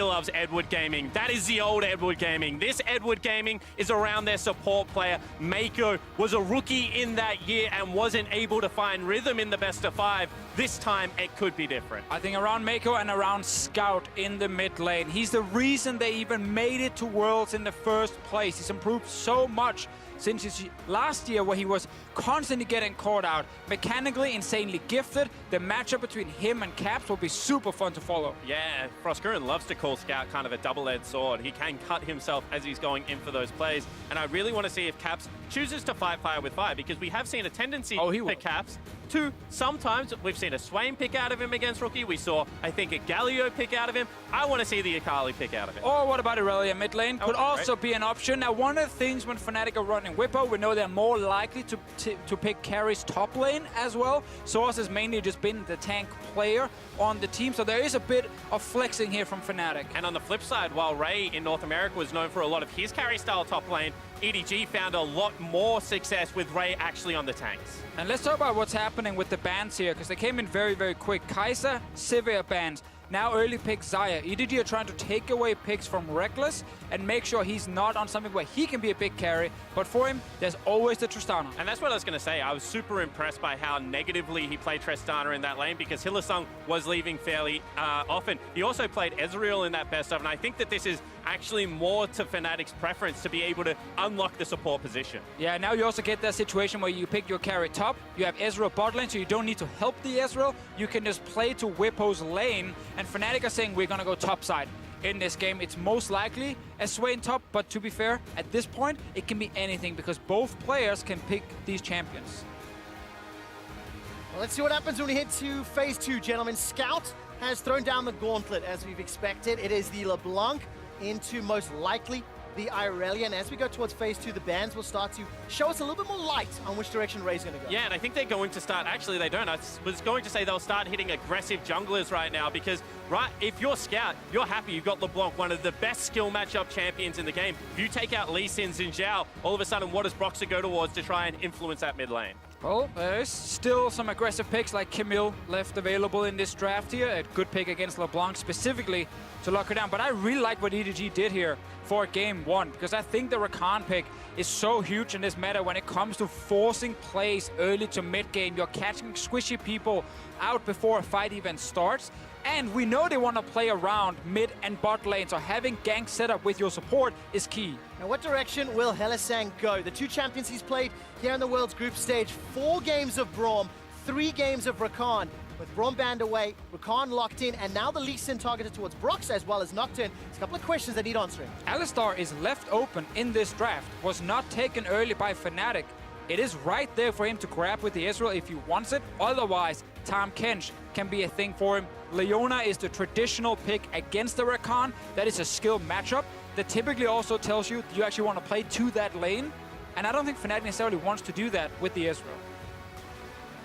loves EDward Gaming. That is the old EDward Gaming. This EDward Gaming is around their support player. Mako was a rookie in that year and wasn't able to find rhythm in the best of 5. This time, it could be different. I think around Mako and around Scout in the mid lane. He's the reason they even made it to Worlds in the first place. He's improved so much since his last year where he was constantly getting caught out. Mechanically, insanely gifted. The matchup between him and Caps will be super fun to follow. Yeah, Frostgurren loves to call Scout kind of a double-edged sword. He can cut himself as he's going in for those plays. And I really want to see if Caps chooses to fight fire with fire, because we have seen a tendency for Caps to sometimes, we've seen a Swain pick out of him against Rookie. We saw, I think, a Galio pick out of him. I want to see the Akali pick out of him. Or what about Irelia mid lane? Could also be an option. Now, one of the things when Fnatic are running Whippo, we know they're more likely to pick carries top lane as well. Source has mainly just been the tank player on the team, so there is a bit of flexing here from Fnatic. And on the flip side, while Ray in North America was known for a lot of his carry style top lane, EDG found a lot more success with Ray actually on the tanks. And let's talk about what's happening with the bans here, because they came in very, very quick. Kai'Sa, Sivir bans. Now early pick Xayah. EDG are trying to take away picks from Reckless and make sure he's not on something where he can be a big carry. But for him, there's always the Tristana. And that's what I was going to say. I was super impressed by how negatively he played Tristana in that lane, because Hylissang was leaving fairly often. He also played Ezreal in that best of, and I think that this is actually more to Fnatic's preference to be able to unlock the support position. Yeah, now you also get that situation where you pick your carry top, you have Ezreal bot lane, so you don't need to help the Ezreal. You can just play to Whippo's lane, and Fnatic are saying we're gonna go top side. In this game, it's most likely a Swain top, but to be fair, at this point, it can be anything because both players can pick these champions. Well, let's see what happens when we head to phase 2, gentlemen. Scout has thrown down the gauntlet as we've expected. It is the LeBlanc into most likely the Irelia, and as we go towards phase 2, the bans will start to show us a little bit more light on which direction Ray's going to go. Yeah, and I think they're going to start, actually they don't, I was going to say they'll start hitting aggressive junglers right now, because if you're Scout, you're happy you've got LeBlanc, one of the best skill matchup champions in the game. If you take out Lee Sin, Xin Zhao, all of a sudden what does Broxah go towards to try and influence that mid lane? Well, there's still some aggressive picks like Camille left available in this draft here. A good pick against LeBlanc specifically to lock her down. But I really like what EDG did here for game 1, because I think the Rakan pick is so huge in this meta when it comes to forcing plays early to mid game. You're catching squishy people out before a fight even starts. And we know they want to play around mid and bot lane, so having gank set up with your support is key. Now, what direction will Hylissang go? The 2 champions he's played here in the World's group stage, 4 games of Braum, 3 games of Rakan. With Braum banned away, Rakan locked in, and now the Lee Sin targeted towards Broxah as well as Nocturne. There's a couple of questions that need answering. Alistar is left open in this draft, was not taken early by Fnatic. It is right there for him to grab with the Ezreal if he wants it. Otherwise, Tahm Kench can be a thing for him. Leona is the traditional pick against the Rakan. That is a skill matchup that typically also tells you you actually want to play to that lane. And I don't think Fnatic necessarily wants to do that with the Ezreal.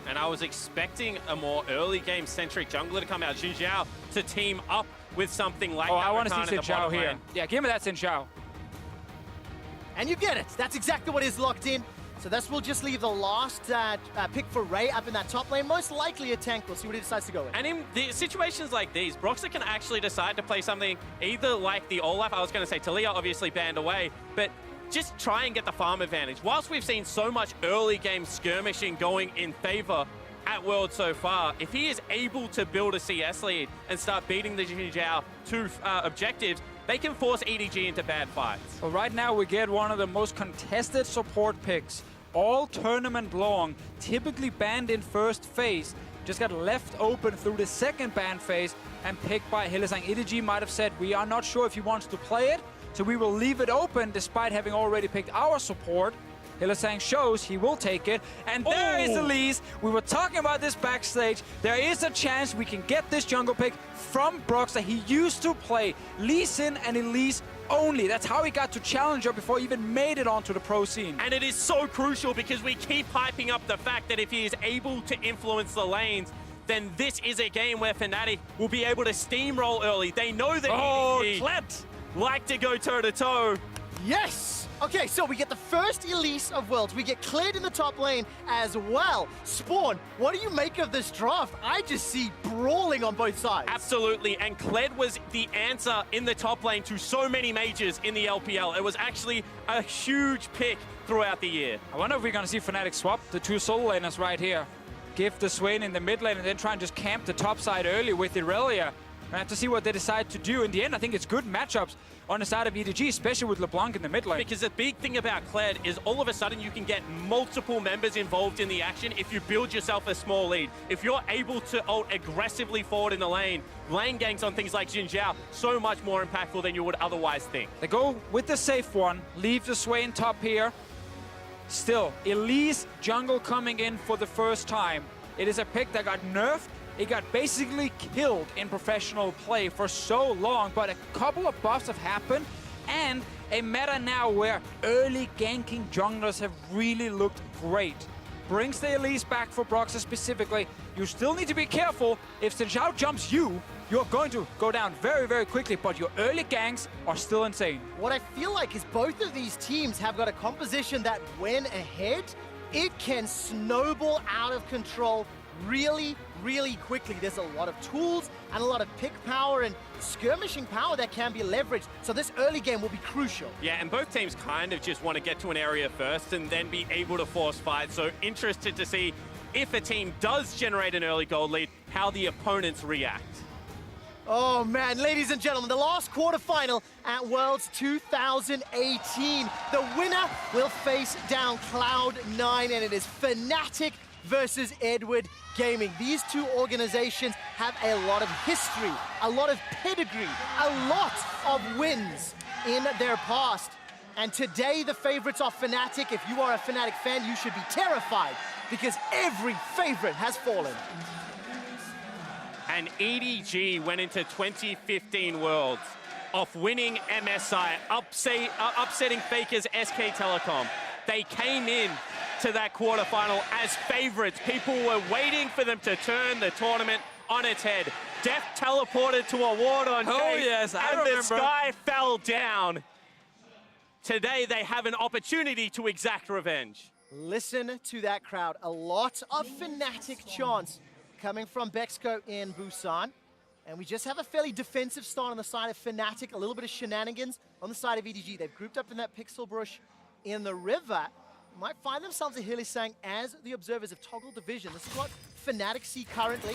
And I was expecting a more early game centric jungler to come out, Xin Zhao, to team up with something like that. I want to see Xin Zhao here. Yeah, give me that Xin Zhao. And you get it. That's exactly what is locked in. So this will just leave the last pick for Ray up in that top lane. Most likely a tank. We'll see what he decides to go with. And in the situations like these, Broxah can actually decide to play something either like the Olaf, I was going to say Talia obviously banned away, but just try and get the farm advantage. Whilst we've seen so much early game skirmishing going in favor at World so far, if he is able to build a CS lead and start beating the Xin Zhao to objectives, they can force EDG into bad fights. Well, right now we get one of the most contested support picks all tournament long, typically banned in first phase. Just got left open through the second ban phase and picked by Hylissang. EDG might have said, we are not sure if he wants to play it, so we will leave it open despite having already picked our support. Hylissang shows he will take it, and there is Elise. We were talking about this backstage. There is a chance we can get this jungle pick from Broxah. He used to play Lee Sin and Elise only. That's how he got to Challenger before he even made it onto the pro scene. And it is so crucial because we keep hyping up the fact that if he is able to influence the lanes, then this is a game where Fnatic will be able to steamroll early. They know that EDG like to go toe-to-toe. Yes! Okay, so we get the first Elise of Worlds. We get cleared in the top lane as well. Spawn, what do you make of this draft? I just see brawling on both sides. Absolutely, and Kled was the answer in the top lane to so many majors in the LPL. It was actually a huge pick throughout the year. I wonder if we're going to see Fnatic swap the two solo laners right here. Give the Swain in the mid lane and then try and just camp the top side early with Irelia. We have to see what they decide to do. In the end, I think it's good matchups on the side of EDG, especially with LeBlanc in the mid lane. Because the big thing about Kled is all of a sudden you can get multiple members involved in the action if you build yourself a small lead. If you're able to ult aggressively forward in the lane ganks on things like Xin Zhao, so much more impactful than you would otherwise think. They go with the safe one, leave the Swain top here. Still, Elise jungle coming in for the first time. It is a pick that got nerfed. It got basically killed in professional play for so long, but a couple of buffs have happened, and a meta now where early ganking junglers have really looked great. Brings the Elise back for Broxah specifically. You still need to be careful. If Xin Zhao jumps you, you're going to go down very, very quickly, but your early ganks are still insane. What I feel like is both of these teams have got a composition that when ahead, it can snowball out of control really, really quickly. There's a lot of tools and a lot of pick power and skirmishing power that can be leveraged. So this early game will be crucial. Yeah, and both teams kind of just want to get to an area first and then be able to force fight. So interested to see if a team does generate an early gold lead, how the opponents react. Oh man, ladies and gentlemen, the last quarterfinal at Worlds 2018. The winner will face down Cloud9, and it is Fnatic versus EDward Gaming. These two organizations have a lot of history, a lot of pedigree, a lot of wins in their past. And today the favorites are Fnatic. If you are a Fnatic fan, you should be terrified because every favorite has fallen. And EDG went into 2015 Worlds off winning MSI, upsetting Faker's SK Telecom. They came in to that quarterfinal as favorites. People were waiting for them to turn the tournament on its head. Death teleported to a ward on Chase, yes, I and remember. the sky fell down. Today they have an opportunity to exact revenge. Listen to that crowd. A lot of Fnatic chants coming from Bexco in Busan. And we just have a fairly defensive start on the side of Fnatic, a little bit of shenanigans on the side of EDG. They've grouped up in that pixel bush in the river. Might find themselves a Hylissang as the observers have toggled the vision. This is what Fnatic see currently.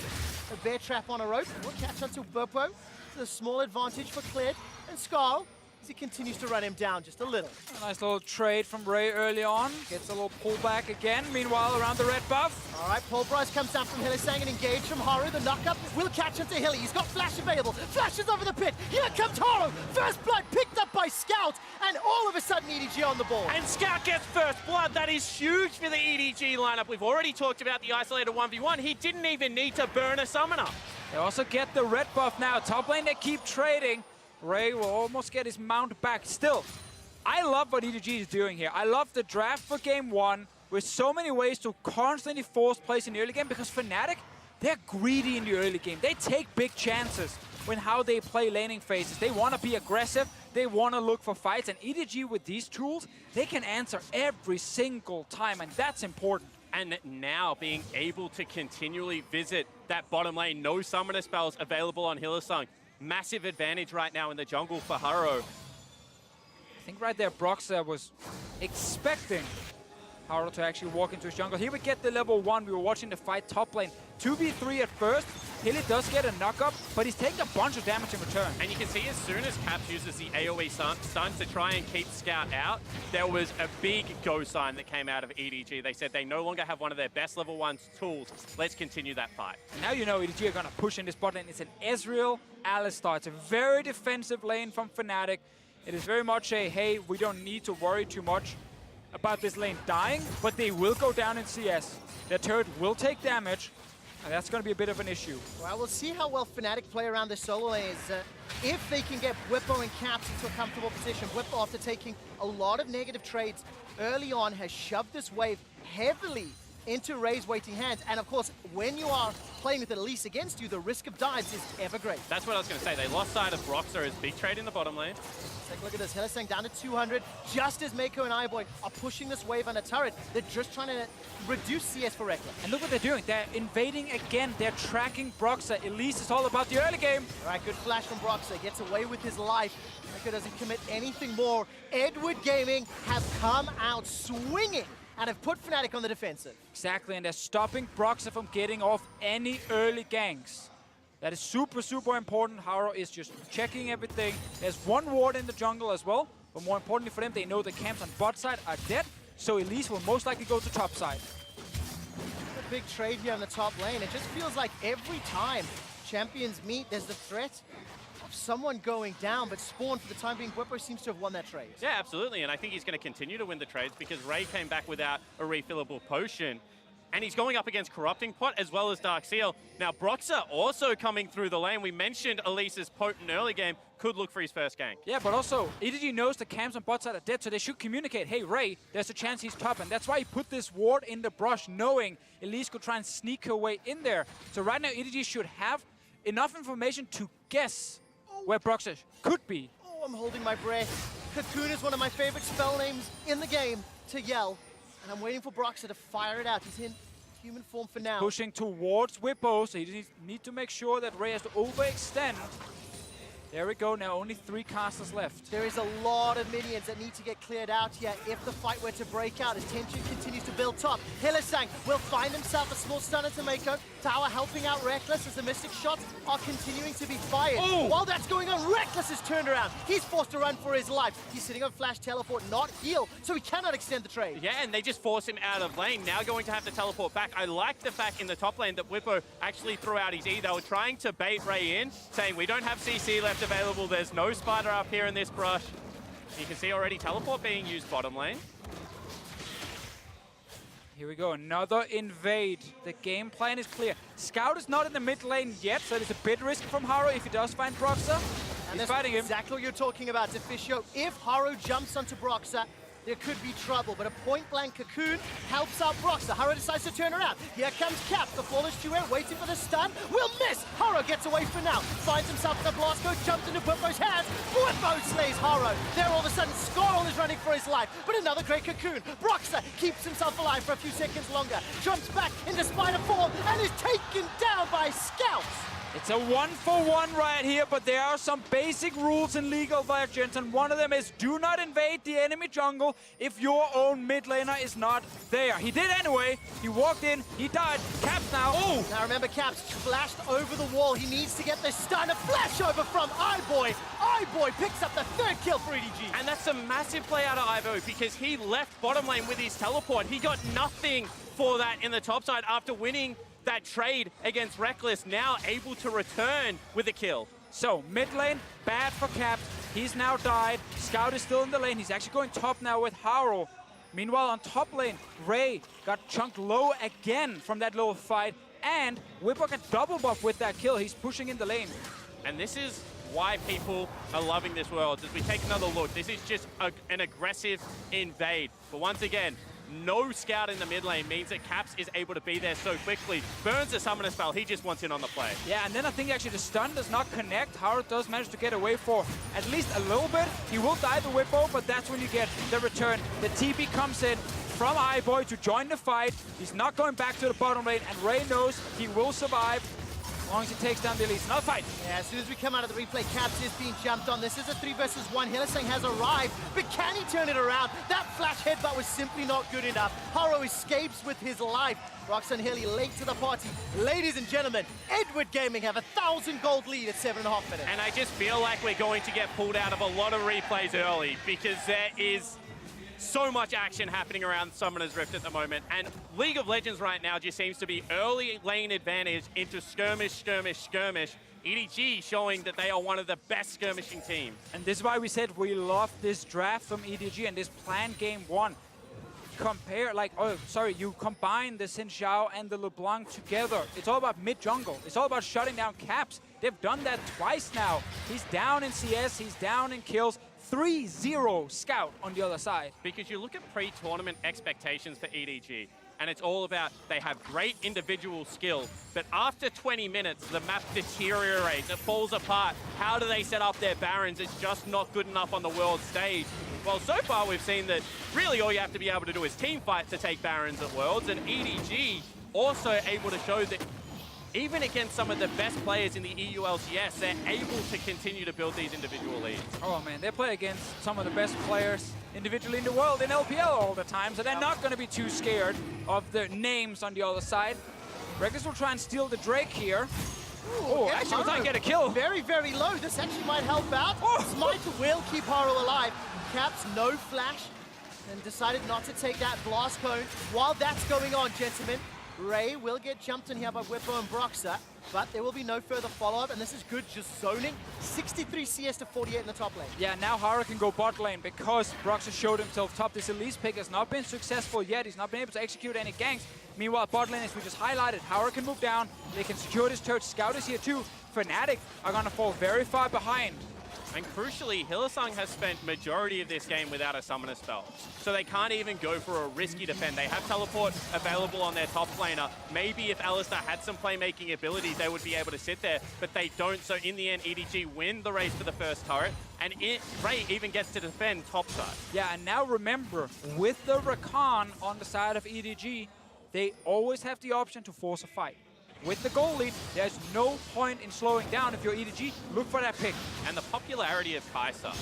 A bear trap on a rope. Will catch onto Burpo. It's a small advantage for Kled and Skarl as he continues to run him down just a little. A nice little trade from Ray early on. Gets a little pullback again. Meanwhile, around the red buff. All right, Paul Bryce comes down from Hylissang and engaged from Haru. The knock-up will catch onto Hilly. He's got flash available. Flashes over the pit. Here comes Haru. First blood picked up by Scout. And all of a sudden, EDG on the ball. And Scout gets first blood. That is huge for the EDG lineup. We've already talked about the isolated 1v1. He didn't even need to burn a summoner. They also get the red buff now. Top lane, they keep trading. Ray will almost get his mount back. Still, I love what EDG is doing here. I love the draft for game one with so many ways to constantly force plays in the early game because Fnatic, they're greedy in the early game. They take big chances when how they play laning phases. They want to be aggressive. They want to look for fights. And EDG with these tools, they can answer every single time, and that's important. And now being able to continually visit that bottom lane, no summoner spells available on Hylissang. Massive advantage right now in the jungle for Haro. I think right there, Broxah was expecting Haro to actually walk into his jungle. Here we get the level 1. We were watching the fight top lane. 2v3 at first. Hilly does get a knock-up, but he's taking a bunch of damage in return. And you can see as soon as Caps uses the AoE stun to try and keep Scout out, there was a big go sign that came out of EDG. They said they no longer have one of their best level 1 tools. Let's continue that fight. And now you know EDG are going to push in this bot lane. It's an Ezreal Alistar. It's a very defensive lane from Fnatic. It is very much a, hey, we don't need to worry too much about this lane dying, but they will go down in CS. Their turret will take damage, and that's going to be a bit of an issue. Well, we'll see how well Fnatic play around the solo lanes. If they can get Bwipo and Caps into a comfortable position. Bwipo, after taking a lot of negative trades early on, has shoved this wave heavily into Ray's waiting hands. And of course, when you are playing with Elise against you, the risk of dives is ever great. That's what I was going to say. They lost sight of Broxah as big trade in the bottom lane. Take a look at this. Hylissang down to 200. Just as Mako and iBoy are pushing this wave on a turret, they're just trying to reduce CS for Reckless. And look what they're doing. They're invading again. They're tracking Broxah. Elise is all about the early game. All right, good flash from Broxah. Gets away with his life. Mako doesn't commit anything more. EDward Gaming have come out swinging and have put Fnatic on the defensive. Exactly, and they're stopping Broxah from getting off any early ganks. That is super, super important. Haro is just checking everything. There's one ward in the jungle as well, but more importantly for them, they know the camps on bot side are dead, so Elise will most likely go to top side. A big trade here on the top lane. It just feels like every time champions meet, there's the threat of someone going down, but Spawn, for the time being, Bwipo seems to have won that trade. Yeah, absolutely, and I think he's going to continue to win the trades because Ray came back without a refillable potion. And he's going up against Corrupting Pot as well as Dark Seal. Now, Broxah also coming through the lane. We mentioned Elise's potent early game. Could look for his first gank. Yeah, but also, EDG knows the camps on bot side are dead, so they should communicate, hey, Ray, there's a chance he's top, and that's why he put this ward in the brush, knowing Elise could try and sneak her way in there. So right now, EDG should have enough information to guess where Broxah could be. Oh, I'm holding my breath. Cocoon is one of my favorite spell names in the game to yell. And I'm waiting for Broxah to fire it out. He's in human form for now. Pushing towards Whippo, so he just need to make sure that Ray has to overextend. There we go, now only 3 casters left. There is a lot of minions that need to get cleared out here if the fight were to break out as tension continues to build top. Hylissang will find himself a small stunner to Mako. Tower helping out Reckless as the Mystic shots are continuing to be fired. Oh. While that's going on, Reckless is turned around. He's forced to run for his life. He's sitting on Flash Teleport, not heal, so he cannot extend the trade. Yeah, and they just force him out of lane. Now going to have to teleport back. I like the fact in the top lane that Whippo actually threw out his E. They were trying to bait Ray in, saying we don't have CC left available. There's no spider up here in this brush. You can see already teleport being used bottom lane. Here we go, another invade. The game plan is clear. Scout is not in the mid lane yet, so there's a bit risk from Haro if he does find Broxah. And He's fighting him. Exactly what you're talking about, Deficio. If Haro jumps onto Broxah, there could be trouble, but a point-blank Cocoon helps out Broxah. Haro decides to turn around. Here comes Cap, the flawless duet, waiting for the stun. Will miss! Haro gets away for now. Finds himself in a blast code, jumps into Bwipo's hands. Bwipo slays Haro. There all of a sudden, Skarl is running for his life, but another great Cocoon. Broxah keeps himself alive for a few seconds longer, jumps back into spider form, and is taken down by Scouts. It's a 1-for-1 right here, but there are some basic rules in League of Legends, and one of them is do not invade the enemy jungle if your own mid laner is not there. He did anyway. He walked in, he died. Caps now. Oh! Now remember, Caps flashed over the wall. He needs to get the stun. A flash over from iBoy. iBoy picks up the 3rd kill for EDG. And that's a massive play out of Ivo because he left bottom lane with his teleport. He got nothing for that in the top side after winning that trade against Reckless, now able to return with a kill. So, mid lane, bad for Caps. He's now died. Scout is still in the lane. He's actually going top now with Haro. Meanwhile, on top lane, Ray got chunked low again from that little fight, and Whippo got double buff with that kill. He's pushing in the lane. And this is why people are loving this world. As we take another look, this is just an aggressive invade. But once again, no scout in the mid lane means that Caps is able to be there so quickly. Burns the summoner spell, he just wants in on the play. Yeah, and then I think actually the stun does not connect. Haro does manage to get away for at least a little bit. He will die the Whippo, but that's when you get the return. The TP comes in from iBoy to join the fight. He's not going back to the bottom lane, and Ray knows he will survive as long as he takes down the Elise. Another fight. Yeah, as soon as we come out of the replay, Caps is being jumped on. This is a 3 versus 1. Hylissang has arrived, but can he turn it around? That flash headbutt was simply not good enough. Haro escapes with his life. Roxanne Hilly late to the party. Ladies and gentlemen, EDward Gaming have a 1,000 gold lead at 7.5 minutes. And I just feel like we're going to get pulled out of a lot of replays early because there is so much action happening around Summoner's Rift at the moment, and League of Legends right now just seems to be early lane advantage into skirmish, skirmish, skirmish. EDG showing that they are one of the best skirmishing teams. And this is why we said we love this draft from EDG and this planned game 1. You combine the Xin Zhao and the LeBlanc together. It's all about mid-jungle. It's all about shutting down Caps. They've done that twice now. He's down in CS, he's down in kills. 3-0 Scout on the other side. Because you look at pre-tournament expectations for EDG. and it's all about they have great individual skill, but after 20 minutes, the map deteriorates, it falls apart. How do they set up their Barons? It's just not good enough on the world stage. Well, so far we've seen that really all you have to be able to do is team fight to take Barons at Worlds, and EDG also able to show that even against some of the best players in the EU LCS, they're able to continue to build these individual leads. Oh man, they play against some of the best players individually in the world in LPL all the time, so they're not going to be too scared of the names on the other side. Reckless will try and steal the Drake here. Oh, actually was not get a kill. Very, very low. This actually might help out. Smite will keep Haro alive. Caps no flash and decided not to take that blast cone. While that's going on, gentlemen, Ray will get jumped in here by Whippo and Broxer, but there will be no further follow-up, and this is good, just zoning. 63 CS to 48 in the top lane. Yeah, now Hara can go bot lane because Broxer showed himself top. This Elise pick has not been successful yet. He's not been able to execute any ganks. Meanwhile, bot lane, as we just highlighted, Hara can move down. They can secure this turret. Scout is here too. Fnatic are going to fall very far behind. And crucially, Hylissang has spent majority of this game without a summoner spell. So they can't even go for a risky defend. They have teleport available on their top laner. Maybe if Alistar had some playmaking abilities, they would be able to sit there, but they don't. So in the end, EDG win the race for the first turret, and Ray even gets to defend top side. Yeah, and now remember, with the Rakan on the side of EDG, they always have the option to force a fight. With the goal lead, there's no point in slowing down. If you're EDG, look for that pick. And the popularity of Kai'Sa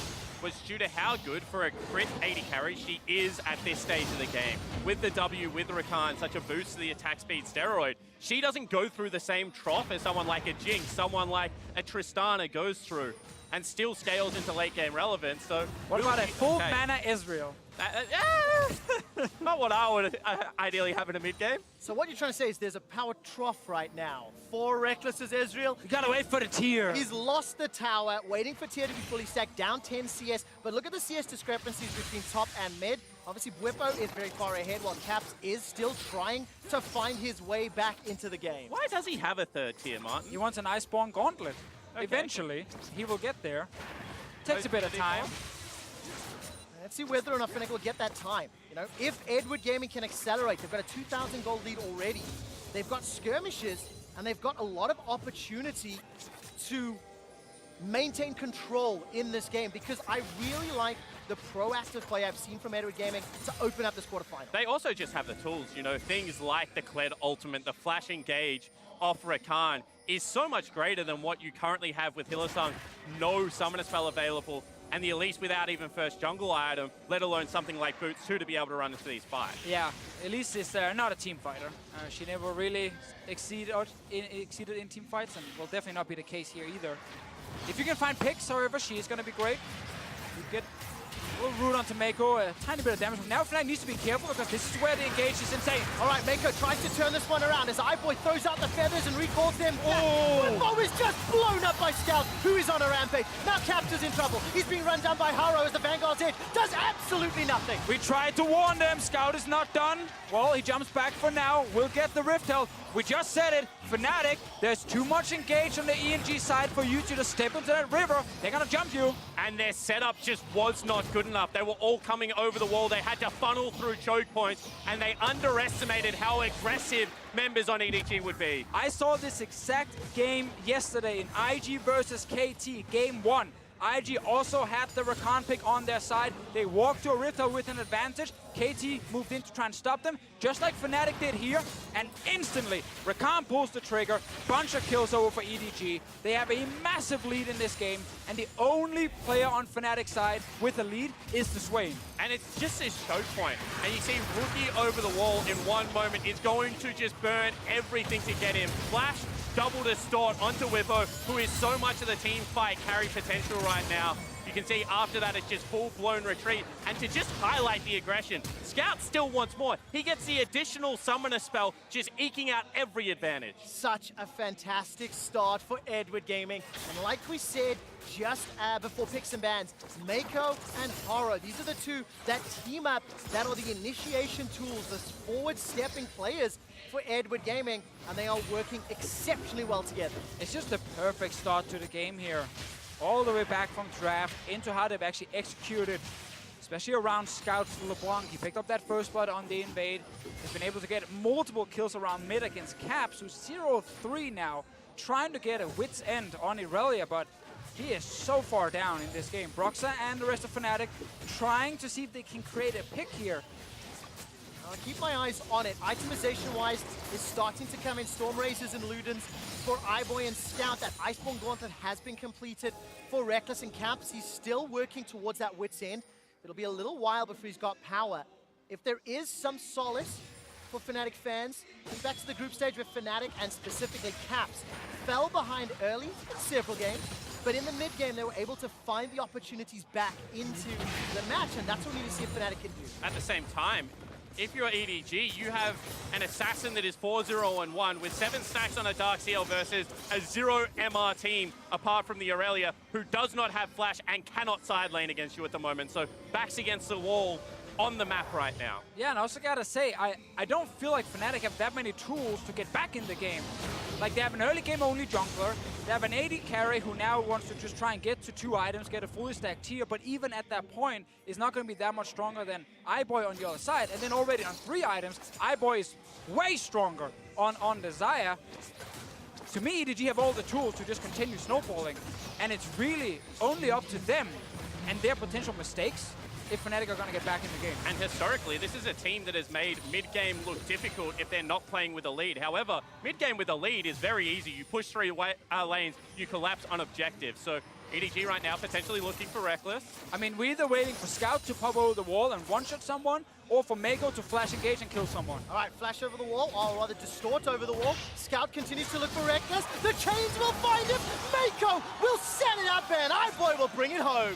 was due to how good for a crit 80 carry she is at this stage of the game. With the W, with the Rakan, such a boost to the attack speed steroid, she doesn't go through the same trough as someone like a Jinx, someone like a Tristana goes through, and still scales into late game relevance. So what about a full mana Ezreal? Not what I would ideally have in a mid game. So what you're trying to say is there's a power trough right now for Reckless's Ezreal. You gotta wait for the tier. He's lost the tower, waiting for tier to be fully stacked, down 10 CS. But look at the CS discrepancies between top and mid. Obviously, Whippo is very far ahead, while Caps is still trying to find his way back into the game. Why does he have a third tier, Martin? He wants an Iceborne Gauntlet. Okay. Eventually, he will get there. Takes a bit of time. Let's see whether or not Fnatic will get that time. You know, if EDward Gaming can accelerate, they've got a 2,000 gold lead already. They've got skirmishes, and they've got a lot of opportunity to maintain control in this game, because I really like the proactive play I've seen from EDward Gaming to open up this quarterfinal. They also just have the tools, you know, things like the Kled ultimate, the flash engage off Rakan is so much greater than what you currently have with Hylissang. No summoner spell available, and the Elise without even first jungle item, let alone something like Boots 2 to be able to run into these fights. Yeah, Elise is not a team fighter. She never really exceeded in team fights, and will definitely not be the case here either. If you can find picks, however, she is going to be great. You get a little root onto Mako, a tiny bit of damage. Now Fnatic needs to be careful, because this is where the engage is insane. All right, Mako tries to turn this one around as iBoy throws out the feathers and recalls them. Whippo is just blown up by Scout, who is on a rampage. Now Caps is in trouble. He's being run down by Haro as the Vanguard's edge does absolutely nothing. We tried to warn them. Scout is not done. Well, he jumps back for now. We'll get the Rift Health. We just said it. Fnatic, there's too much engage on the ENG side for you to just step into that river. They're going to jump you. And their setup just was not good enough. They were all coming over the wall. They had to funnel through choke points, and they underestimated how aggressive members on EDG would be. I saw this exact game yesterday in IG versus KT, game 1. IG also had the Rakan pick on their side. They walked to a Rift with an advantage. KT moved in to try and stop them, just like Fnatic did here. And instantly, Rakan pulls the trigger. Bunch of kills over for EDG. They have a massive lead in this game. And the only player on Fnatic's side with a lead is the Swain. And it's just this choke point. And you see Rookie over the wall in one moment is going to just burn everything to get him. Flash, double distort onto Whippo, who is so much of the team fight carry potential right now. You can see after that it's just full-blown retreat. And to just highlight the aggression, Scout still wants more. He gets the additional summoner spell, just eking out every advantage. Such a fantastic start for EDward Gaming. And like we said just before picks and bans, Mako and Haro, these are the two that team up, that are the initiation tools, the forward-stepping players for EDward Gaming, and they are working exceptionally well together. It's just the perfect start to the game here. All the way back from draft into how they've actually executed especially around Scout's LeBlanc. He picked up that first blood on the invade. He's been able to get multiple kills around mid against Caps, who's 0-3 now, trying to get a wit's end on Irelia, but he is so far down in this game. Broxa and the rest of Fnatic trying to see if they can create a pick here. I'll keep my eyes on it. Itemization-wise, is starting to come in. Storm Razors and Ludens for iBoy and Scout. That Iceborne Gauntlet has been completed for Reckless and Caps. He's still working towards that wit's end. It'll be a little while before he's got power. If there is some solace for Fnatic fans, think back to the group stage with Fnatic and specifically Caps fell behind early in several games, but in the mid game they were able to find the opportunities back into the match, and that's what we need to see if Fnatic can do. At the same time, if you're EDG, you have an assassin that is 4-0-1 with 7 stacks on a Dark Seal versus a 0 MR team apart from the Irelia, who does not have flash and cannot side lane against you at the moment. So backs against the wall on the map right now. Yeah, and I also gotta say, I don't feel like Fnatic have that many tools to get back in the game. Like, they have an early game only jungler, they have an AD carry who now wants to just try and get to 2 items, get a fully stacked tier, but even at that point is not going to be that much stronger than iBoy on the other side. And then already on 3 items, iBoy is way stronger on the Xayah. To me, EDG have all the tools to just continue snowballing, and it's really only up to them and their potential mistakes if Fnatic are going to get back in the game. And historically, this is a team that has made mid-game look difficult if they're not playing with a lead. However, mid-game with a lead is very easy. You push 3 lanes, you collapse on objectives. So EDG right now potentially looking for Reckless. I mean, we're either waiting for Scout to pop over the wall and one-shot someone, or for Mako to flash engage and kill someone. All right, flash over the wall, or rather distort over the wall. Scout continues to look for Reckless. The chains will find him. Mako will set it up, and iBoy will bring it home.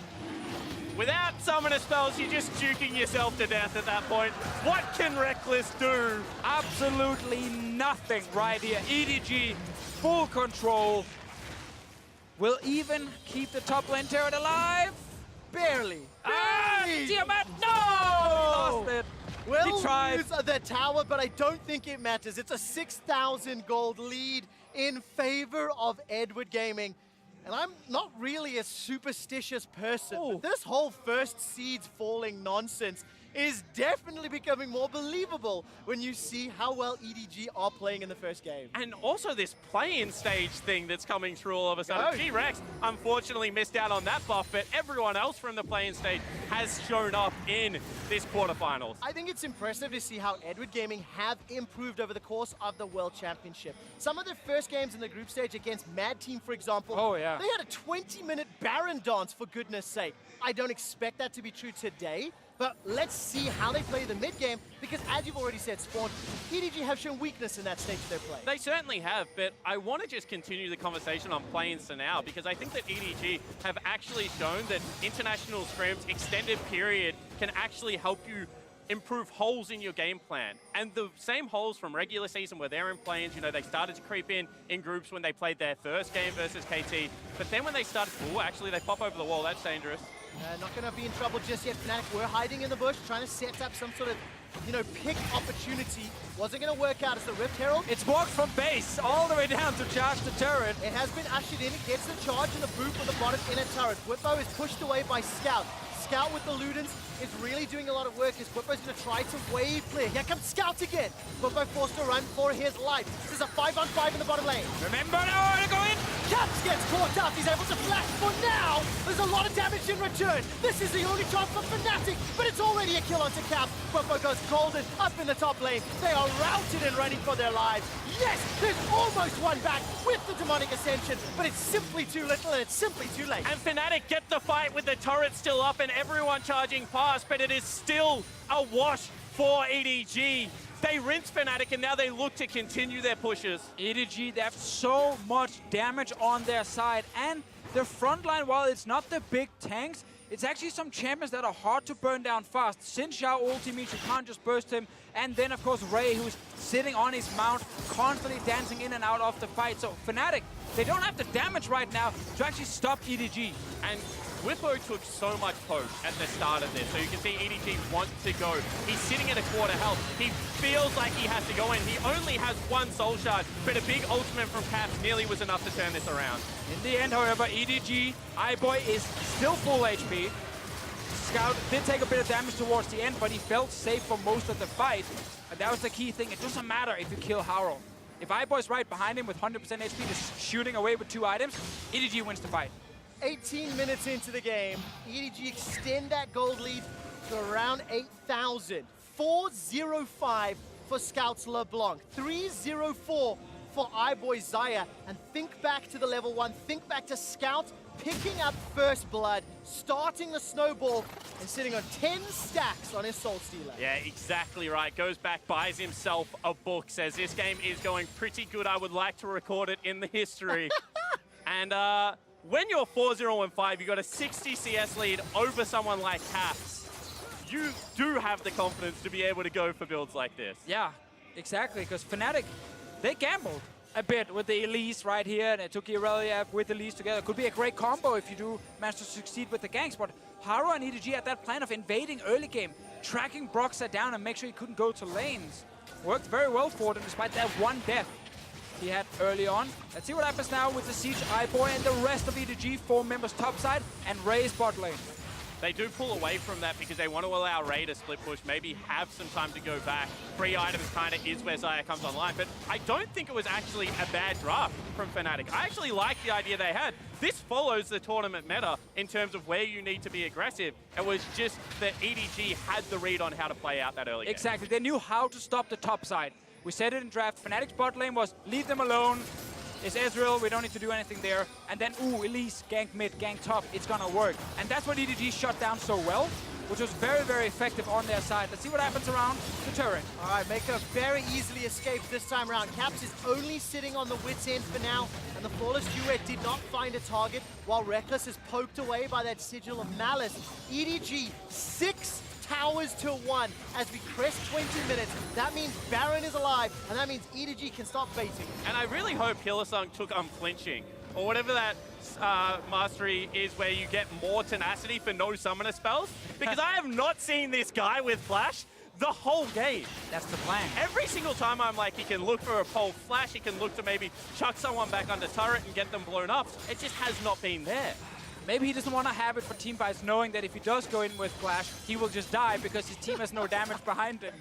Without summoner spells, you're just juking yourself to death at that point. What can Reckless do? Absolutely nothing right here. EDG, full control. Will even keep the top lane turret alive? Barely. Tiamat, no! Lost it. We'll He tried. lose the tower, but I don't think it matters. It's a 6,000 gold lead in favor of EDward Gaming. And I'm not really a superstitious person, but this whole first seeds falling nonsense is definitely becoming more believable when you see how well EDG are playing in the first game. And also this play-in stage thing that's coming through all of a sudden. Oh. G-Rex unfortunately missed out on that buff, but everyone else from the play-in stage has shown up in this quarterfinals. I think it's impressive to see how EDward Gaming have improved over the course of the World Championship. Some of their first games in the group stage against Mad Team, for example, they had a 20-minute Baron dance, for goodness sake. I don't expect that to be true today, but let's see how they play the mid-game, because as you've already said, Spawn, EDG have shown weakness in that stage of their play. They certainly have, but I want to just continue the conversation on play-ins to now, because I think that EDG have actually shown that international scrims, extended period, can actually help you improve holes in your game plan. And the same holes from regular season where they're in play-ins, you know, they started to creep in groups when they played their first game versus KT, but then when they started, actually they pop over the wall, that's dangerous. Not going to be in trouble just yet. Fnatic were hiding in the bush, trying to set up some sort of, you know, pick opportunity. Wasn't going to work out as the Rift Herald. It's walked from base all the way down to charge the turret. It has been ushered in. It gets the charge and the boot for the bottom inner turret. Whippo is pushed away by Scout. Scout with the Ludens is really doing a lot of work as Whippo's going to try to wave clear. Here comes Scout again. Whippo forced to run for his life. This is a 5-on-5 in the bottom lane. Remember now to go in. Caps gets caught up. He's able to flash for now. There's a lot of damage in return. This is the only chance for Fnatic, but it's already a kill onto Caps. Whippo goes golden up in the top lane. They are routed and running for their lives. Yes, there's almost one back with the Demonic Ascension, but it's simply too little and it's simply too late. And Fnatic get the fight with the turret still up and everyone charging past, but it is still a wash for EDG. They rinse Fnatic and now they look to continue their pushes. EDG, they have so much damage on their side, and their front line, while it's not the big tanks, it's actually some champions that are hard to burn down fast. Xin Xiao ulti means you can't just burst him. And then, of course, Ray, who's sitting on his mount, constantly dancing in and out of the fight. So Fnatic, they don't have the damage right now to actually stop EDG. And Whippo took so much poke at the start of this, so you can see EDG wants to go. He's sitting at a quarter health. He feels like he has to go in. He only has 1 soul shard, but a big ultimate from Caps nearly was enough to turn this around. In the end, however, EDG, iBoy is still full HP. Scout did take a bit of damage towards the end, but he felt safe for most of the fight. And that was the key thing. It doesn't matter if you kill Haro. If iBoy's right behind him with 100% HP, just shooting away with 2 items, EDG wins the fight. 18 minutes into the game, EDG extend that gold lead to around 8,000. 4-0-5 for Scouts LeBlanc. 3-0-4 for iBoy Zaya. And think back to the level 1, think back to Scout picking up first blood, starting the snowball, and sitting on 10 stacks on his Soul Stealer. Yeah, exactly right. Goes back, buys himself a book, says this game is going pretty good. I would like to record it in the history. And when you're 4-0-5, you got a 60 CS lead over someone like Caps. You do have the confidence to be able to go for builds like this. Yeah, exactly, because Fnatic, they gambled a bit with the Elise right here, and it took Irelia with Elise together. Could be a great combo if you do manage to succeed with the ganks, but Haro and EDG had that plan of invading early game, tracking Broxah down and make sure he couldn't go to lanes. Worked very well for them despite that one death he had early on. Let's see what happens now with the Siege iBoy and the rest of EDG, 4 members topside and Ray's bot lane. They do pull away from that because they want to allow Ray to split push, maybe have some time to go back. 3 items kind of is where Zaya comes online, but I don't think it was actually a bad draft from Fnatic. I actually like the idea they had. This follows the tournament meta in terms of where you need to be aggressive. It was just that EDG had the read on how to play out that early game. Exactly, they knew how to stop the top side. We said it in draft, Fnatic's bot lane was leave them alone. It's Ezreal, we don't need to do anything there. And then, ooh, Elise, gank mid, gank top, it's gonna work. And that's what EDG shut down so well, which was very, very effective on their side. Let's see what happens around the turret. All right, Mako very easily escaped this time around. Caps is only sitting on the wit's end for now, and the Flawless Duet did not find a target, while Reckless is poked away by that Sigil of Malice. EDG, 6 towers to 1 as we crest 20 minutes. That means Baron is alive, and that means EDG can stop baiting. And I really hope Hylissang took unflinching, or whatever that mastery is where you get more tenacity for no summoner spells, because I have not seen this guy with flash the whole game. That's the plan. Every single time I'm like, he can look for a pole flash, he can look to maybe chuck someone back under turret and get them blown up. It just has not been there. Maybe he doesn't want to have it for team fights, knowing that if he does go in with flash, he will just die because his team has no damage behind him.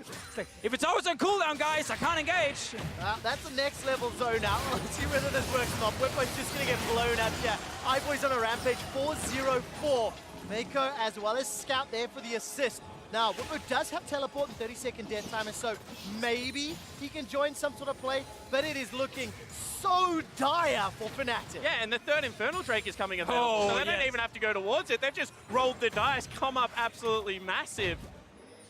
It's like, if it's always on cooldown, guys, I can't engage. That's the next level zone now. Let's see whether this works or not. Whitman's just going to get blown up here. iBoy's on a rampage, 4-0-4. Mako as well as Scout there for the assist. Now, Whitman does have teleport and 30-second death timer, so maybe he can join some sort of play, but it is looking so dire for Fnatic. Yeah, and the 3rd Infernal Drake is coming available, so they don't even have to go towards it. They've just rolled the dice, come up absolutely massive.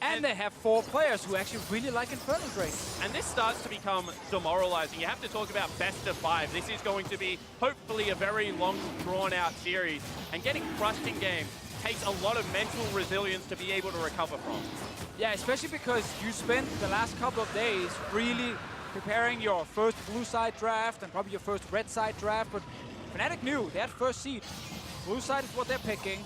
And they have 4 players who actually really like Infernal Drake. And this starts to become demoralizing. You have to talk about best of 5. This is going to be hopefully a very long, drawn-out series, and getting crushed in game takes a lot of mental resilience to be able to recover from. Yeah, especially because you spent the last couple of days really preparing your first blue side draft and probably your first red side draft, but Fnatic knew they had first seed. Blue side is what they're picking.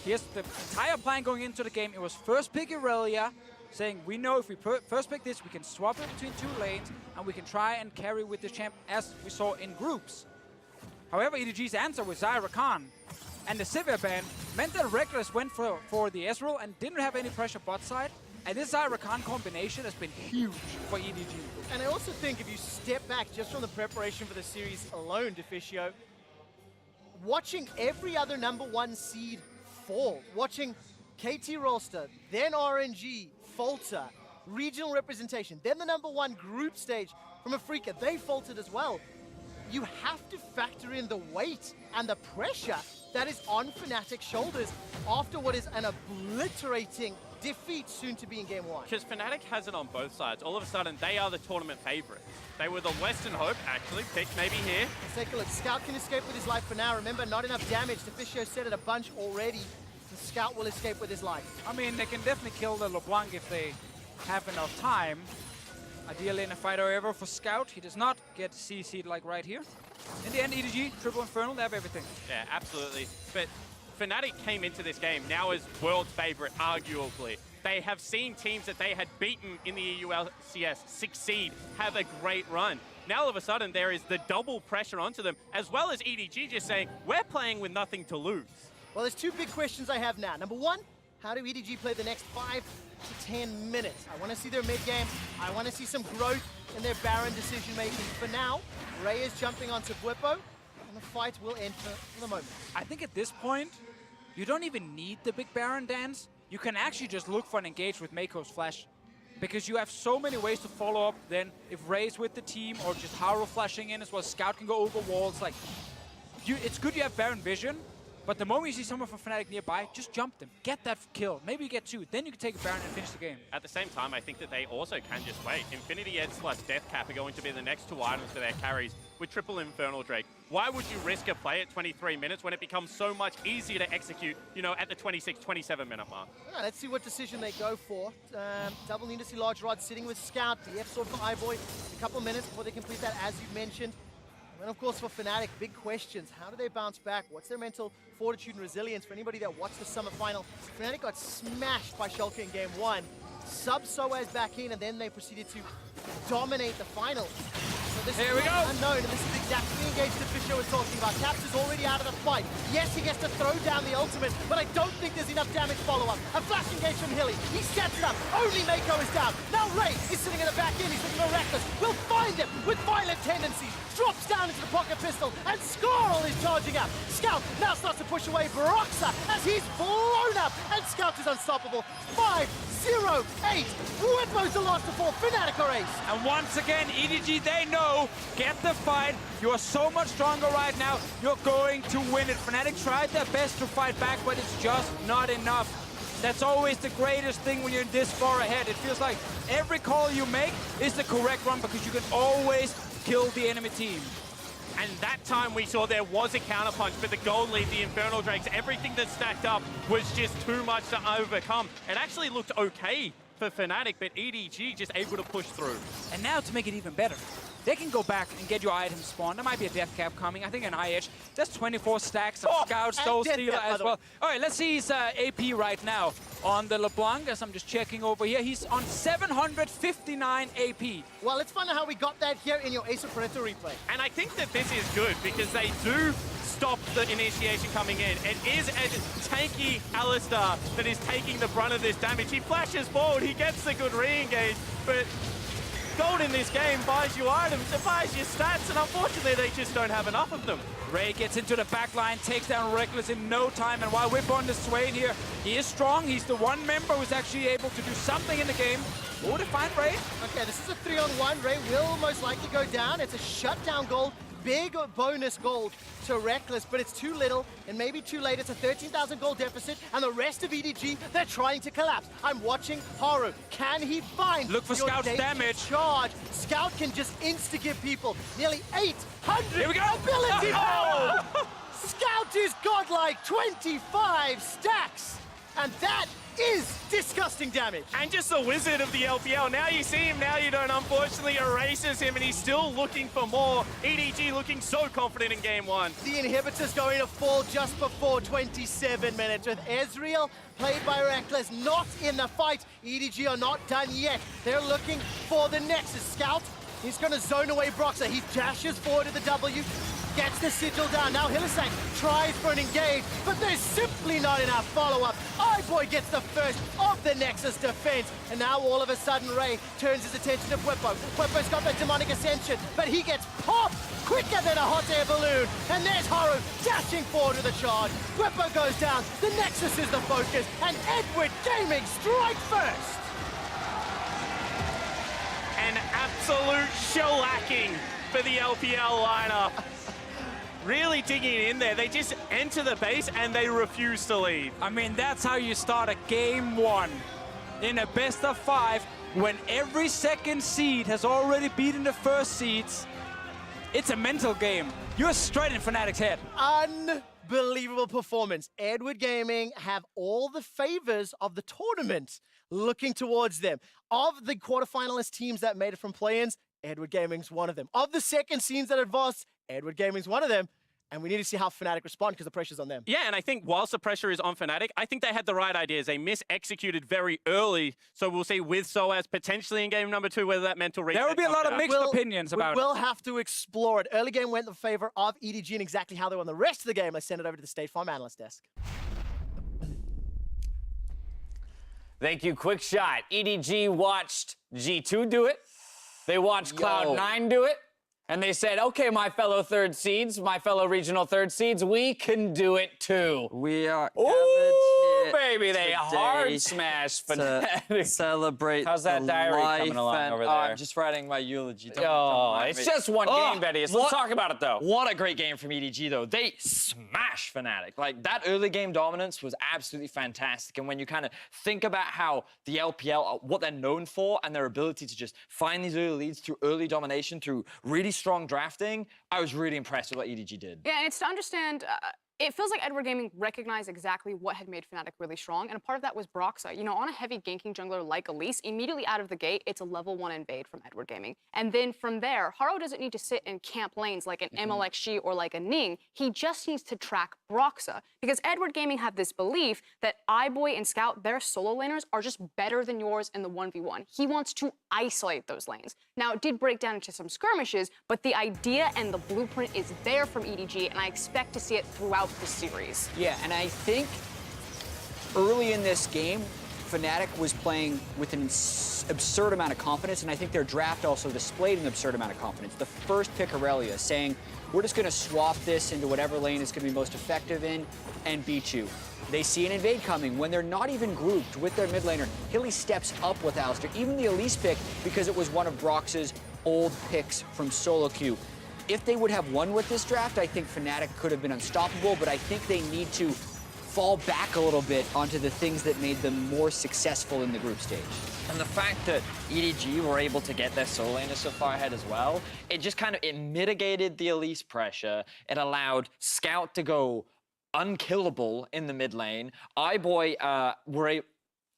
Here's the entire plan going into the game. It was first pick Irelia, saying we know if we first pick this, we can swap it between 2 lanes and we can try and carry with the champ as we saw in groups. However, EDG's answer with Zyra Khan and the Sivir ban meant that Reckless went for the Ezreal and didn't have any pressure bot side. And this Zyra Khan combination has been huge for EDG. And I also think if you step back just from the preparation for the series alone, Deficio, watching every other #1 seed fall, watching KT Rolster, then RNG, Falter, regional representation, then the #1 group stage from Africa, they faltered as well. You have to factor in the weight and the pressure that is on Fnatic's shoulders after what is an obliterating defeat soon to be in game 1. Because Fnatic has it on both sides. All of a sudden, they are the tournament favorites. They were the Western hope, actually, picked maybe here. Let's take a look. Scout can escape with his life for now. Remember, not enough damage. Deficio said it a bunch already. The Scout will escape with his life. I mean, they can definitely kill the LeBlanc if they have enough time. Ideally in a fight, however, for Scout, he does not get CC'd like right here. In the end, EDG, triple Infernal, they have everything. Yeah, absolutely. But Fnatic came into this game now as world's favorite, arguably. They have seen teams that they had beaten in the EULCS succeed, have a great run. Now all of a sudden there is the double pressure onto them, as well as EDG just saying, we're playing with nothing to lose. Well, there's two big questions I have now. Number one, how do EDG play the next 5 to 10 minutes? I want to see their mid-game. I want to see some growth in their Baron decision-making. For now, Ray is jumping onto Bwipo, and the fight will end for the moment. I think at this point, you don't even need the big Baron dance. You can actually just look for an engage with Mako's flash. Because you have so many ways to follow up. Then if Ray's with the team or just Haru flashing in as well, Scout can go over walls. Like, it's good you have Baron vision, but the moment you see someone from Fnatic nearby, just jump them. Get that kill. Maybe you get 2. Then you can take a Baron and finish the game. At the same time, I think that they also can just wait. Infinity Edge plus Death Cap are going to be the next 2 items for their carries with triple Infernal Drake. Why would you risk a play at 23 minutes when it becomes so much easier to execute, you know, at the 26, 27-minute mark? Yeah, let's see what decision they go for. Double need to see Large Rod sitting with Scout. DF sword for iBoy. A couple of minutes before they complete that, as you mentioned. And of course, for Fnatic, big questions. How do they bounce back? What's their mental fortitude and resilience? For anybody that watched the summer final, Fnatic got smashed by Schalke in game 1. Sub Soaz back in, and then they proceeded to dominate the final. So this Here is we go. unknown, and this is exactly the engage that Fisher was talking about. Caps is already out of the fight. Yes, he gets to throw down the ultimate, but I don't think there's enough damage follow-up. A flash engage from Hilly. He sets it up. Only Mako is down. Now Ray is sitting in the back end. He's looking for Reckless. Will find him with violent tendencies. Drops down into the pocket pistol, and Squirrel is charging up. Scout now starts to push away Broxa as he's blown up, and Scout is unstoppable. 5-0-8. Whitmo's the last to fall. Fnatic are ace. And once again, EDG, they know, get the fight. You are so much stronger right now. You're going to win it. Fnatic tried their best to fight back, but it's just not enough. That's always the greatest thing when you're this far ahead. It feels like every call you make is the correct one because you can always kill the enemy team. And that time we saw there was a counterpunch, but the gold lead, the Infernal Drakes, everything that stacked up was just too much to overcome. It actually looked okay for Fnatic, but EDG just able to push through. And now to make it even better, they can go back and get your items spawned. There might be a Death Cap coming. I think an IH. That's 24 stacks of Scout, Soul Stealer as well. All right, let's see his AP right now on the LeBlanc, as I'm just checking over here. He's on 759 AP. Well, let's find out how we got that here in your Ace of Predator replay. And I think that this is good because they do stop the initiation coming in. It is a tanky Alistar that is taking the brunt of this damage. He flashes forward, he gets the good re-engage, but gold in this game buys you items, it buys you stats, and unfortunately they just don't have enough of them. Ray gets into the back line, takes down Reckless in no time, and while Whip on the Swain here, he is strong. He's the one member who's actually able to do something in the game. Oh, to find Ray. Okay, this is a 3-on-1. Ray will most likely go down. It's a shutdown gold. Big bonus gold to Reckless, but it's too little and maybe too late. It's a 13,000 gold deficit, and the rest of EDG, they're trying to collapse. I'm watching Haru. Can he find Look for Scout's damage. Charge. Scout can just insta-give people nearly 800 Here we go. ability power. Scout is godlike, 25 stacks, and that is disgusting damage. And just the wizard of the LPL. Now you see him, now you don't. Unfortunately, erases him, and he's still looking for more. EDG looking so confident in game 1. The inhibitor's going to fall just before 27 minutes with Ezreal, played by Reckless, not in the fight. EDG are not done yet. They're looking for the Nexus. Scout, he's going to zone away Broxa. He dashes forward to the W, gets the sigil down. Now Hylissang tries for an engage, but there's simply not enough follow-up. iBoy gets the first of the Nexus defense, and now all of a sudden Ray turns his attention to Bwipo. Bwipo's got that demonic ascension, but he gets popped quicker than a hot air balloon. And there's Haru dashing forward to the charge. Bwipo goes down, the Nexus is the focus, and EDward Gaming strike first. An absolute shellacking for the LPL lineup. Really digging in there. They just enter the base and they refuse to leave. I mean, that's how you start a game 1 in a best of 5 when every second seed has already beaten the first seeds. It's a mental game. You're straight in Fnatic's head. Unbelievable performance. EDward Gaming have all the favors of the tournament looking towards them. Of the quarterfinalist teams that made it from play-ins, EDward Gaming's one of them. Of the second seeds that advanced, EDward Gaming's one of them. And we need to see how Fnatic respond because the pressure's on them. Yeah, and I think whilst the pressure is on Fnatic, I think they had the right ideas. They mis-executed very early. So we'll see with Soaz potentially in game number 2 whether that mental reset. There will be a lot of mixed opinions about it. We'll have to explore it. Early game went in favor of EDG and exactly how they won the rest of the game. Let's send it over to the State Farm analyst desk. Thank you. Quick shot. EDG watched G2 do it. They watched Cloud9 do it. And they said, okay, my fellow third seeds, my fellow regional third seeds, we can do it too. We are Ooh, baby, they hard smash Fnatic. Celebrate. How's that diary coming along over there? I'm just writing my eulogy. Oh, it's just one game, Betty. Let's talk about it, though. What a great game from EDG, though. They smashed Fnatic. Like, that early game dominance was absolutely fantastic. And when you kind of think about how the LPL, what they're known for, and their ability to just find these early leads through early domination, through really strong drafting, I was really impressed with what EDG did. Yeah, and it's to understand, it feels like EDward Gaming recognized exactly what had made Fnatic really strong, and a part of that was Broxa. You know, on a heavy ganking jungler like Elise, immediately out of the gate, it's a level 1 invade from EDward Gaming. And then from there, Haro doesn't need to sit in camp lanes like an MLXG or like a Ning. He just needs to track Broxa. Because EDward Gaming have this belief that iBoy and Scout, their solo laners, are just better than yours in the 1v1. He wants to isolate those lanes. Now, it did break down into some skirmishes, but the idea and the blueprint is there from EDG, and I expect to see it throughout the series. Yeah, and I think early in this game, Fnatic was playing with an absurd amount of confidence, and I think their draft also displayed an absurd amount of confidence. The first pick, Aurelia, saying, we're just going to swap this into whatever lane is going to be most effective in and beat you. They see an invade coming when they're not even grouped with their mid laner. Hilly steps up with Alistar, even the Elise pick, because it was one of Brox's old picks from solo queue. If they would have won with this draft, I think Fnatic could have been unstoppable, but I think they need to fall back a little bit onto the things that made them more successful in the group stage. And the fact that EDG were able to get their solo laners so far ahead as well, it just kind of, it mitigated the Elise pressure. It allowed Scout to go unkillable in the mid lane. iBoy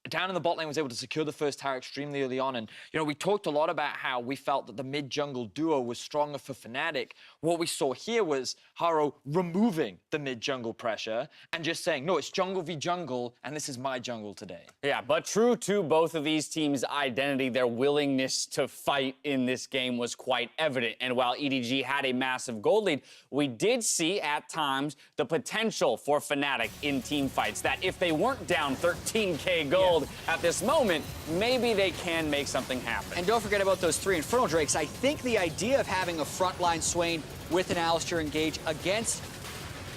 down in the bot lane was able to secure the first tower extremely early on. And, you know, we talked a lot about how we felt that the mid-jungle duo was stronger for Fnatic. What we saw here was Haro removing the mid-jungle pressure and just saying, no, it's jungle v jungle, and this is my jungle today. Yeah, but true to both of these teams' identity, their willingness to fight in this game was quite evident. And while EDG had a massive gold lead, we did see at times the potential for Fnatic in team fights, that if they weren't down 13K gold at this moment, maybe they can make something happen. And don't forget about those 3 Infernal Drakes. I think the idea of having a frontline Swain with an Alistar engage against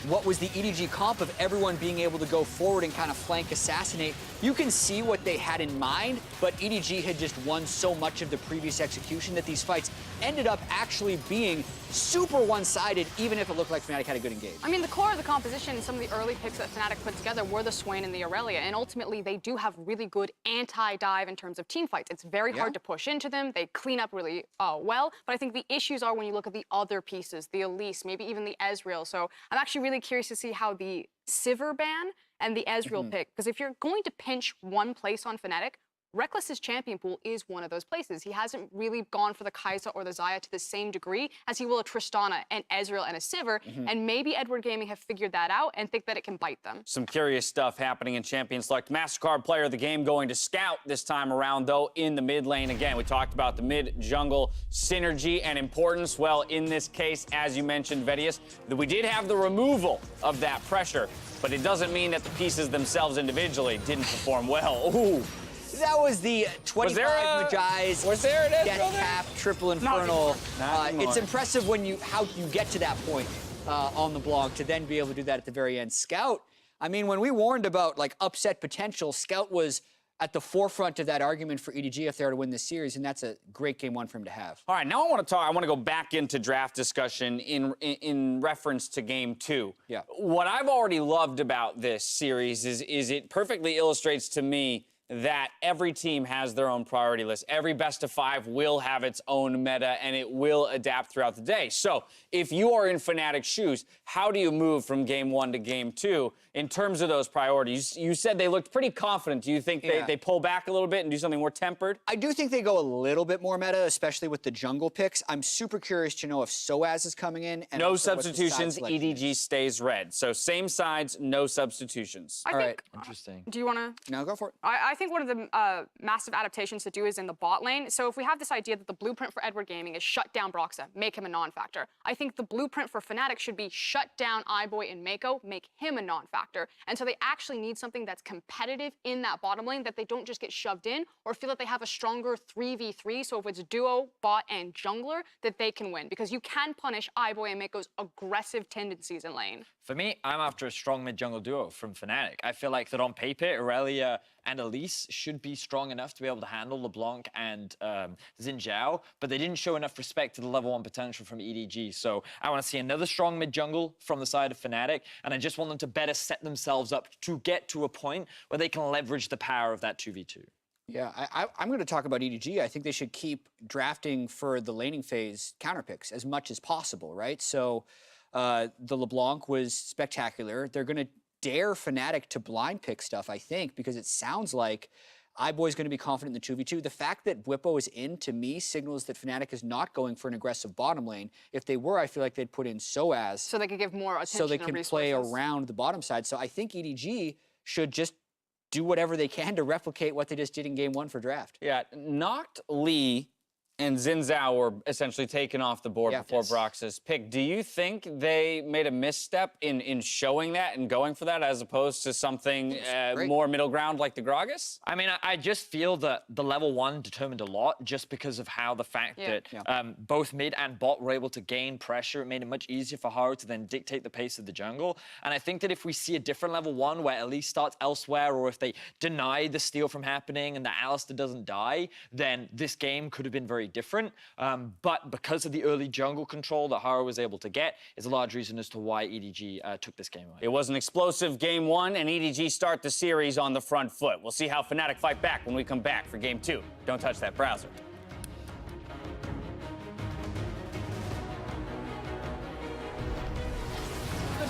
what was the EDG comp of everyone being able to go forward and kind of flank assassinate, you can see what they had in mind, but EDG had just won so much of the previous execution that these fights ended up actually being super one-sided, even if it looked like Fnatic had a good engage. I mean, the core of the composition and some of the early picks that Fnatic put together were the Swain and the Aurelia, and ultimately they do have really good anti-dive in terms of team fights. It's very hard to push into them. They clean up really well, but I think the issues are when you look at the other pieces, the Elise, maybe even the Ezreal. So I'm actually really curious to see how the Sivir ban and the Ezreal pick, because if you're going to pinch one place on Fnatic, Reckless's champion pool is one of those places. He hasn't really gone for the Kai'Sa or the Xayah to the same degree as he will a Tristana, and Ezreal, and a Sivir, and maybe EDward Gaming have figured that out and think that it can bite them. Some curious stuff happening in Champions Select. MasterCard player of the game going to Scout this time around, though, in the mid lane. Again, we talked about the mid-jungle synergy and importance. Well, in this case, as you mentioned, Vedius, that we did have the removal of that pressure, but it doesn't mean that the pieces themselves individually didn't perform well. Ooh. That was the 25 Magi's Death Cap Triple Infernal. It's impressive when how you get to that point on the blog to then be able to do that at the very end. Scout, I mean, when we warned about like upset potential, Scout was at the forefront of that argument for EDG if they were to win this series, and that's a great game one for him to have. All right, now I want to go back into draft discussion in reference to game 2. Yeah. What I've already loved about this series is it perfectly illustrates to me that every team has their own priority list. Every best of 5 will have its own meta, and it will adapt throughout the day. So if you are in Fnatic's shoes, how do you move from game 1 to game 2 in terms of those priorities? You said they looked pretty confident. Do you think they pull back a little bit and do something more tempered? I do think they go a little bit more meta, especially with the jungle picks. I'm super curious to know if Soaz is coming in. And no substitutions, EDG stays red. So same sides, no substitutions. I think, Interesting. Do you want to? No, go for it. I think one of the massive adaptations to do is in the bot lane. So if we have this idea that the blueprint for EDward Gaming is shut down Broxa, make him a non-factor, I think the blueprint for Fnatic should be shut down iBoy and Mako, make him a non-factor. And so they actually need something that's competitive in that bottom lane, that they don't just get shoved in or feel that they have a stronger 3v3. So if it's duo, bot, and jungler, that they can win, because you can punish iBoy and Mako's aggressive tendencies in lane. For me, I'm after a strong mid-jungle duo from Fnatic. I feel like that on paper, Irelia and Elise should be strong enough to be able to handle LeBlanc and Xin Zhao, but they didn't show enough respect to the level 1 potential from EDG. So I want to see another strong mid-jungle from the side of Fnatic, and I just want them to better set themselves up to get to a point where they can leverage the power of that 2v2. Yeah, I'm going to talk about EDG. I think they should keep drafting for the laning phase counter picks as much as possible, right? So the LeBlanc was spectacular. They're going to dare Fnatic to blind pick stuff, I think, because it sounds like iBoy's going to be confident in the 2v2. The fact that Bwipo is in, to me, signals that Fnatic is not going for an aggressive bottom lane. If they were, I feel like they'd put in Soaz. So they could give more attention so they and can resources. play around the bottom side. So I think EDG should just do whatever they can to replicate what they just did in game 1 for draft. Yeah, Noct, Lee, and Xin Zhao were essentially taken off the board before Brox's pick. Do you think they made a misstep in showing that and going for that as opposed to something more middle ground like the Gragas? I mean, I just feel that the level 1 determined a lot just because of how the fact that both mid and bot were able to gain pressure. It made it much easier for Haru to then dictate the pace of the jungle. And I think that if we see a different level 1 where Elise starts elsewhere, or if they deny the steal from happening and that Alistair doesn't die, then this game could have been very different. But because of the early jungle control that Haru was able to get, is a large reason as to why EDG took this game away. It was an explosive game 1, and EDG start the series on the front foot. We'll see how Fnatic fight back when we come back for game 2. Don't touch that browser.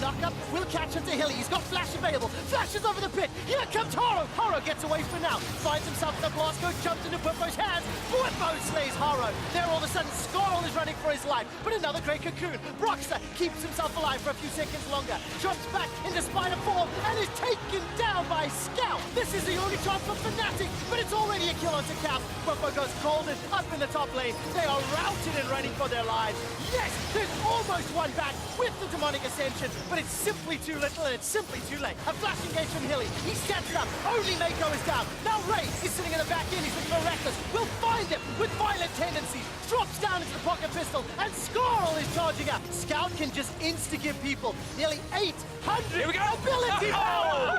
Knock-up will catch him to Hilly. He's got flash available. Flashes over the pit. Here comes Haro. Haro gets away for now. Finds himself in the blast. Jumps into Bwipo's hands. Bwipo slays Haro. There all of a sudden, Skorl is running for his life. But another great cocoon. Broxa keeps himself alive for a few seconds longer. Jumps back into Spider form and is taken down by Scout. This is the only chance for Fnatic, but it's already a kill onto Cap. Bwipo goes golden up in the top lane. They are routed and running for their lives. Yes, there's almost one back with the demonic ascension. But it's simply too little and it's simply too late. A flash engage from Hilly. He steps it up. Only Mako is down. Now Ray is sitting in the back end. He's looking for Reckless. Will find him with violent tendencies. Drops down into the pocket pistol and Skorl is charging up. Scout can just insta-give people nearly 800 ability power.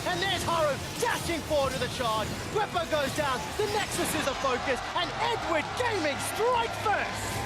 And there's Haru dashing forward with a charge. Bwipo goes down. The Nexus is a focus and EDward Gaming strike first.